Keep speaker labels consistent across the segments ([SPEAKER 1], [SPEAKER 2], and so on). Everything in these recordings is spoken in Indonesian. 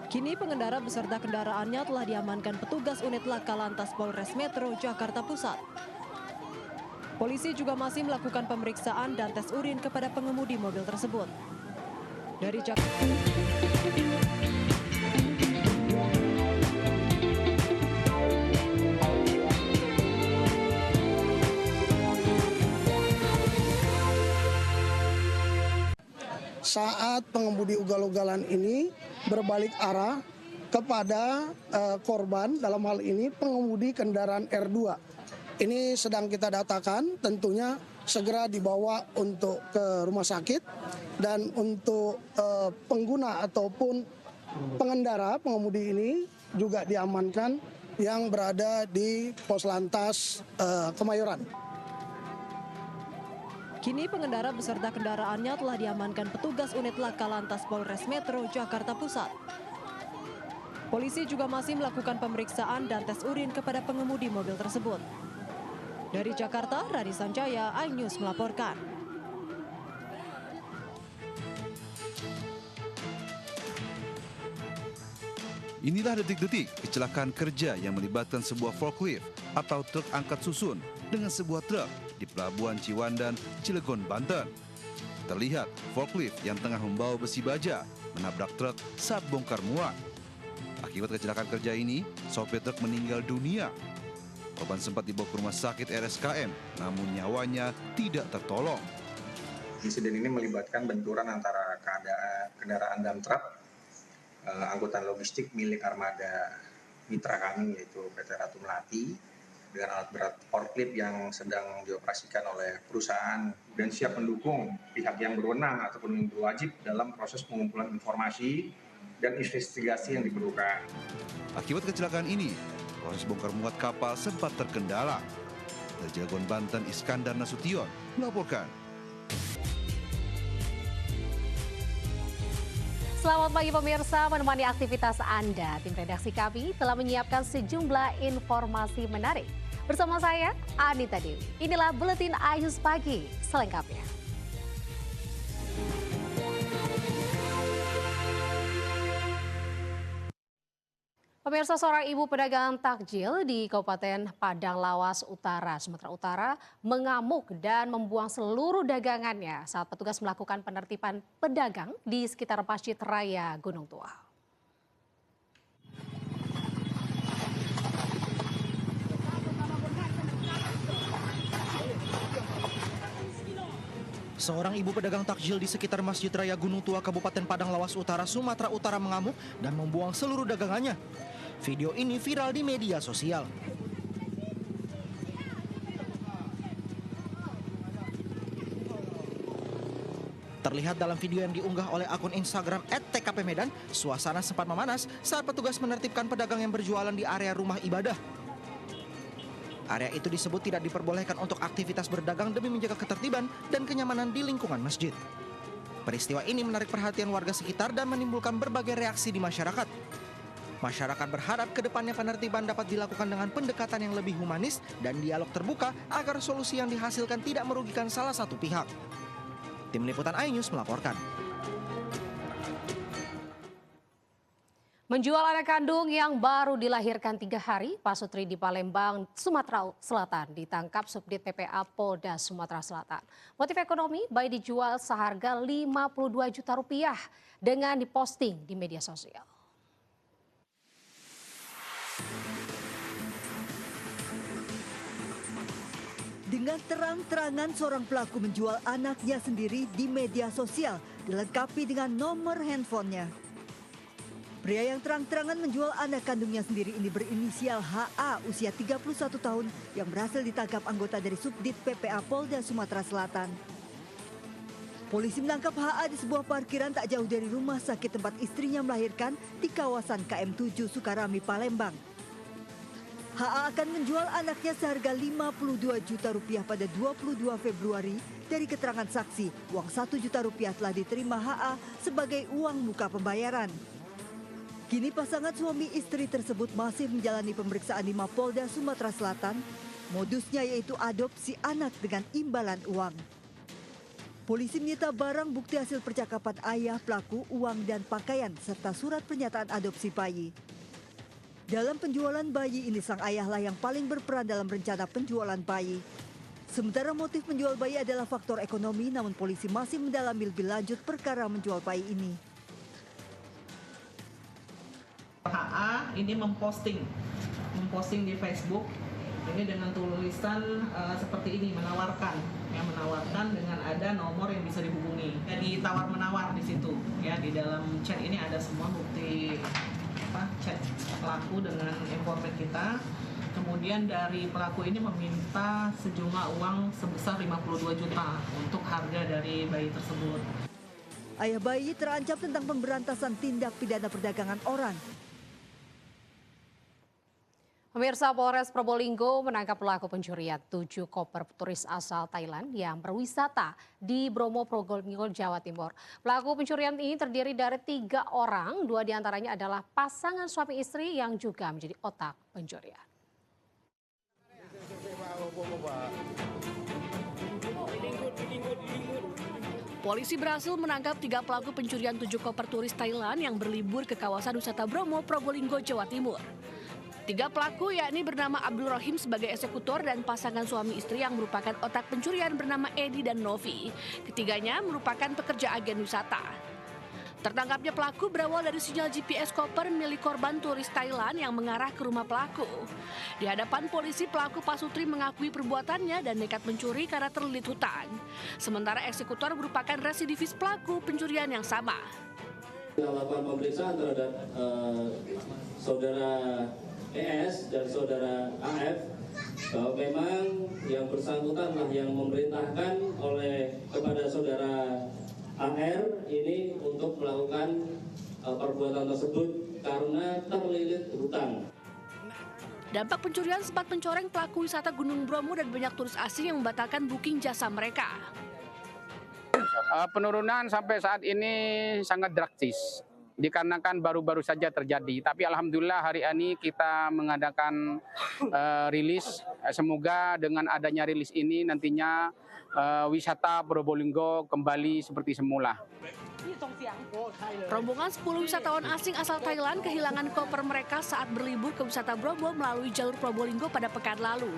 [SPEAKER 1] Kini pengendara beserta kendaraannya telah diamankan petugas unit Laka Lantas Polres Metro Jakarta Pusat. Polisi juga masih melakukan pemeriksaan dan tes urin kepada pengemudi mobil tersebut. Dari Jakarta.
[SPEAKER 2] Saat pengemudi ugal-ugalan ini berbalik arah kepada korban, dalam hal ini pengemudi kendaraan R2. Ini sedang kita datakan, tentunya segera dibawa untuk ke rumah sakit, dan untuk pengguna ataupun pengendara pengemudi ini juga diamankan yang berada di Pos Lantas Kemayoran.
[SPEAKER 1] Kini pengendara beserta kendaraannya telah diamankan petugas unit Laka Lantas Polres Metro Jakarta Pusat. Polisi juga masih melakukan pemeriksaan dan tes urin kepada pengemudi mobil tersebut. Dari Jakarta, Radi Sanjaya, iNews melaporkan.
[SPEAKER 3] Inilah detik-detik kecelakaan kerja yang melibatkan sebuah forklift atau truk angkat susun dengan sebuah truk di Pelabuhan Ciwandan, Cilegon, Banten. Terlihat forklift yang tengah membawa besi baja menabrak truk saat bongkar muat. Akibat kecelakaan kerja ini, sopir truk meninggal dunia. Korban sempat dibawa ke rumah sakit RSKM, namun nyawanya tidak tertolong.
[SPEAKER 4] Insiden ini melibatkan benturan antara kendaraan dump truck, angkutan logistik milik armada mitra kami yaitu PT Ratu Melati, dengan alat berat forklift yang sedang dioperasikan oleh perusahaan dan siap mendukung pihak yang berwenang ataupun yang berwajib dalam proses pengumpulan informasi dan investigasi yang diperlukan.
[SPEAKER 3] Akibat kecelakaan ini, proses bongkar muat kapal sempat terkendala. Dari Cilegon, Banten, Iskandar Nasution melaporkan.
[SPEAKER 5] Selamat pagi pemirsa, menemani aktivitas Anda, tim redaksi kami telah menyiapkan sejumlah informasi menarik. Bersama saya, Anita Dewi. Inilah Buletin iNews Pagi selengkapnya. Pemirsa, seorang ibu pedagang takjil di Kabupaten Padang Lawas Utara, Sumatera Utara, mengamuk dan membuang seluruh dagangannya saat petugas melakukan penertiban pedagang di sekitar Masjid Raya Gunung Tua.
[SPEAKER 6] Seorang ibu pedagang takjil di sekitar Masjid Raya Gunung Tua, Kabupaten Padang Lawas Utara, Sumatera Utara mengamuk dan membuang seluruh dagangannya. Video ini viral di media sosial. Terlihat dalam video yang diunggah oleh akun Instagram @tkpmedan, suasana sempat memanas saat petugas menertibkan pedagang yang berjualan di area rumah ibadah. Area itu disebut tidak diperbolehkan untuk aktivitas berdagang demi menjaga ketertiban dan kenyamanan di lingkungan masjid. Peristiwa ini menarik perhatian warga sekitar dan menimbulkan berbagai reaksi di masyarakat. Masyarakat berharap ke depannya penertiban dapat dilakukan dengan pendekatan yang lebih humanis dan dialog terbuka agar solusi yang dihasilkan tidak merugikan salah satu pihak. Tim Liputan iNews melaporkan.
[SPEAKER 5] Menjual anak kandung yang baru dilahirkan 3 hari, Pasutri di Palembang, Sumatera Selatan ditangkap Subdit PPA Polda Sumatera Selatan. Motif ekonomi bayi dijual seharga Rp52 juta dengan diposting di media sosial.
[SPEAKER 7] Dengan terang-terangan seorang pelaku menjual anaknya sendiri di media sosial, dilengkapi dengan nomor handphonenya. Pria yang terang-terangan menjual anak kandungnya sendiri ini berinisial HA, usia 31 tahun, yang berhasil ditangkap anggota dari Subdit PPA Polda Sumatera Selatan. Polisi menangkap HA di sebuah parkiran tak jauh dari rumah sakit tempat istrinya melahirkan di kawasan KM7 Sukarami, Palembang. HA akan menjual anaknya seharga Rp52 juta pada 22 Februari. Dari keterangan saksi, uang Rp1 juta telah diterima HA sebagai uang muka pembayaran. Kini pasangan suami istri tersebut masih menjalani pemeriksaan di Mapolda Sumatera Selatan. Modusnya yaitu adopsi anak dengan imbalan uang. Polisi menyita barang bukti hasil percakapan ayah pelaku, uang dan pakaian, serta surat pernyataan adopsi bayi. Dalam penjualan bayi ini, sang ayahlah yang paling berperan dalam rencana penjualan bayi. Sementara motif menjual bayi adalah faktor ekonomi, namun polisi masih mendalami lebih lanjut perkara menjual bayi ini.
[SPEAKER 8] HA ini memposting di Facebook ini dengan tulisan seperti ini, menawarkan dengan ada nomor yang bisa dihubungi. Jadi tawar-menawar di situ ya, di dalam chat ini ada semua bukti chat pelaku dengan informan kita. Kemudian dari pelaku ini meminta sejumlah uang sebesar 52 juta untuk harga dari bayi tersebut.
[SPEAKER 7] Ayah bayi terancam tentang pemberantasan tindak pidana perdagangan orang.
[SPEAKER 5] Pemirsa, Polres Probolinggo menangkap pelaku pencurian 7 koper turis asal Thailand yang berwisata di Bromo, Probolinggo, Jawa Timur. Pelaku pencurian ini terdiri dari 3 orang, 2 diantaranya adalah pasangan suami istri yang juga menjadi otak pencurian.
[SPEAKER 9] Polisi berhasil menangkap 3 pelaku pencurian 7 koper turis Thailand yang berlibur ke kawasan wisata Bromo, Probolinggo, Jawa Timur. 3 pelaku yakni bernama Abdul Rahim sebagai eksekutor dan pasangan suami istri yang merupakan otak pencurian bernama Edi dan Novi. Ketiganya merupakan pekerja agen wisata. Tertangkapnya pelaku berawal dari sinyal GPS koper milik korban turis Thailand yang mengarah ke rumah pelaku. Di hadapan polisi, pelaku Pak Sutri mengakui perbuatannya dan nekat mencuri karena terlilit hutang. Sementara eksekutor merupakan residivis pelaku pencurian yang sama.
[SPEAKER 10] Melakukan pemeriksaan terhadap saudara ES dan saudara AF bahwa memang yang bersangkutanlah yang memerintahkan kepada saudara AR ini untuk melakukan perbuatan tersebut karena terlilit hutang.
[SPEAKER 9] Dampak pencurian sempat mencoreng pelaku wisata Gunung Bromo dan banyak turis asing yang membatalkan booking jasa mereka.
[SPEAKER 11] Penurunan sampai saat ini sangat drastis dikarenakan baru-baru saja terjadi. Tapi alhamdulillah hari ini kita mengadakan rilis. Semoga dengan adanya rilis ini nantinya wisata Probolinggo kembali seperti semula.
[SPEAKER 9] Rombongan 10 wisatawan asing asal Thailand kehilangan koper mereka saat berlibur ke wisata Bromo melalui jalur Probolinggo pada pekan lalu.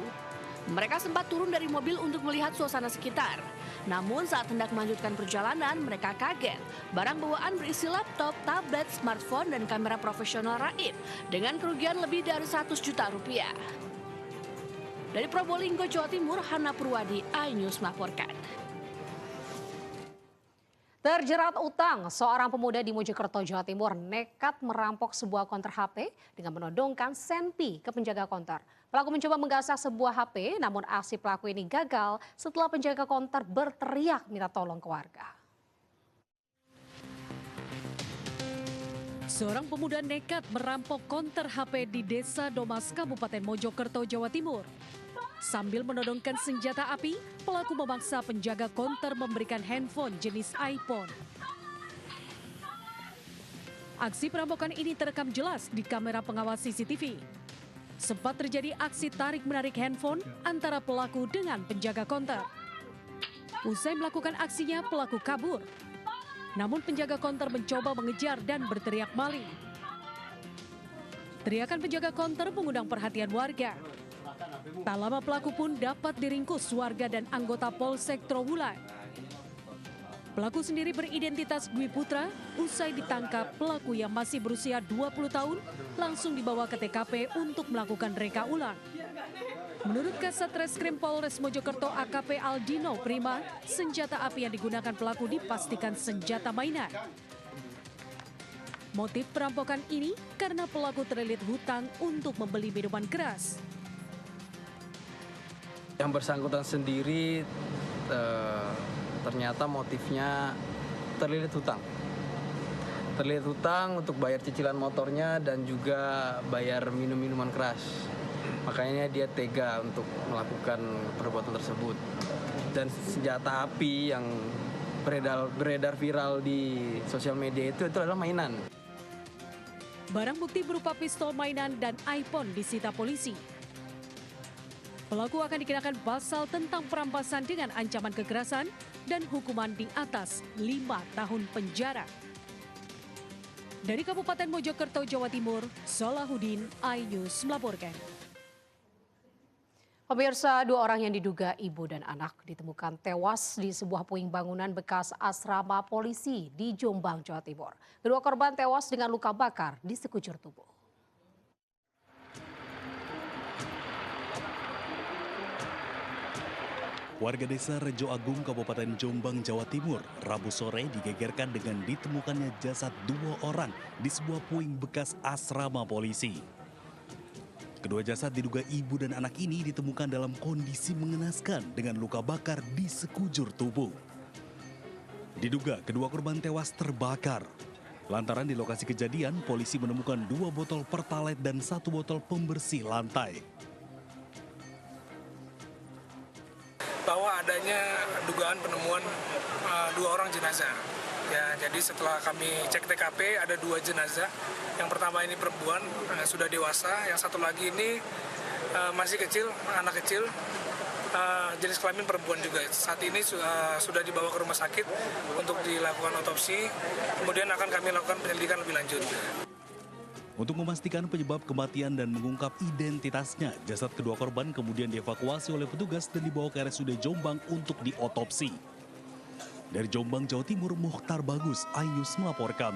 [SPEAKER 9] Mereka sempat turun dari mobil untuk melihat suasana sekitar. Namun saat hendak melanjutkan perjalanan, mereka kaget. Barang bawaan berisi laptop, tablet, smartphone, dan kamera profesional raib dengan kerugian lebih dari 100 juta rupiah. Dari Probolinggo, Jawa Timur, Hana Purwadi, iNews melaporkan.
[SPEAKER 5] Terjerat utang, seorang pemuda di Mojokerto, Jawa Timur nekat merampok sebuah konter HP dengan menodongkan senpi ke penjaga konter. Pelaku mencoba menggasak sebuah HP, namun aksi pelaku ini gagal setelah penjaga konter berteriak minta tolong ke warga.
[SPEAKER 1] Seorang pemuda nekat merampok konter HP di Desa Domas, Kabupaten Mojokerto, Jawa Timur. Sambil menodongkan senjata api, pelaku memaksa penjaga konter memberikan handphone jenis iPhone. Aksi perampokan ini terekam jelas di kamera pengawas CCTV. Sempat terjadi aksi tarik-menarik handphone antara pelaku dengan penjaga konter. Usai melakukan aksinya, pelaku kabur. Namun penjaga konter mencoba mengejar dan berteriak maling. Teriakan penjaga konter mengundang perhatian warga. Tak lama pelaku pun dapat diringkus warga dan anggota Polsek Trowulan. Pelaku sendiri beridentitas Dwi Putra. Usai ditangkap, pelaku yang masih berusia 20 tahun langsung dibawa ke TKP untuk melakukan reka ulang. Menurut Kasat Reskrim Polres Mojokerto AKP Aldino Prima, senjata api yang digunakan pelaku dipastikan senjata mainan. Motif perampokan ini karena pelaku terlilit hutang untuk membeli minuman keras.
[SPEAKER 12] Yang bersangkutan sendiri ternyata motifnya terlilit hutang. Terlilit hutang untuk bayar cicilan motornya dan juga bayar minuman keras. Makanya dia tega untuk melakukan perbuatan tersebut. Dan senjata api yang beredar viral di sosial media itu adalah mainan.
[SPEAKER 1] Barang bukti berupa pistol mainan dan iPhone disita polisi. Pelaku akan dikenakan pasal tentang perampasan dengan ancaman kekerasan
[SPEAKER 9] dan hukuman di atas 5 tahun penjara. Dari Kabupaten Mojokerto, Jawa Timur, Salahuddin, iNews melaporkan.
[SPEAKER 5] Pemirsa, 2 orang yang diduga ibu dan anak ditemukan tewas di sebuah puing bangunan bekas asrama polisi di Jombang, Jawa Timur. Kedua korban tewas dengan luka bakar di sekujur tubuh.
[SPEAKER 13] Warga desa Rejo Agung, Kabupaten Jombang, Jawa Timur, Rabu sore digegerkan dengan ditemukannya jasad 2 orang di sebuah puing bekas asrama polisi. Kedua jasad diduga ibu dan anak ini ditemukan dalam kondisi mengenaskan dengan luka bakar di sekujur tubuh. Diduga kedua korban tewas terbakar. Lantaran di lokasi kejadian, polisi menemukan 2 botol Pertalite dan 1 botol pembersih lantai.
[SPEAKER 14] Bahwa adanya dugaan penemuan 2 orang jenazah. Ya, jadi setelah kami cek TKP ada 2 jenazah. Yang pertama ini perempuan sudah dewasa, yang satu lagi ini masih kecil, anak kecil, jenis kelamin perempuan juga. Saat ini sudah dibawa ke rumah sakit untuk dilakukan otopsi, kemudian akan kami lakukan penyelidikan lebih lanjut.
[SPEAKER 13] Untuk memastikan penyebab kematian dan mengungkap identitasnya, jasad kedua korban kemudian dievakuasi oleh petugas dan dibawa ke RSUD Jombang untuk diotopsi. Dari Jombang, Jawa Timur, Mukhtar Bagus, iNews melaporkan.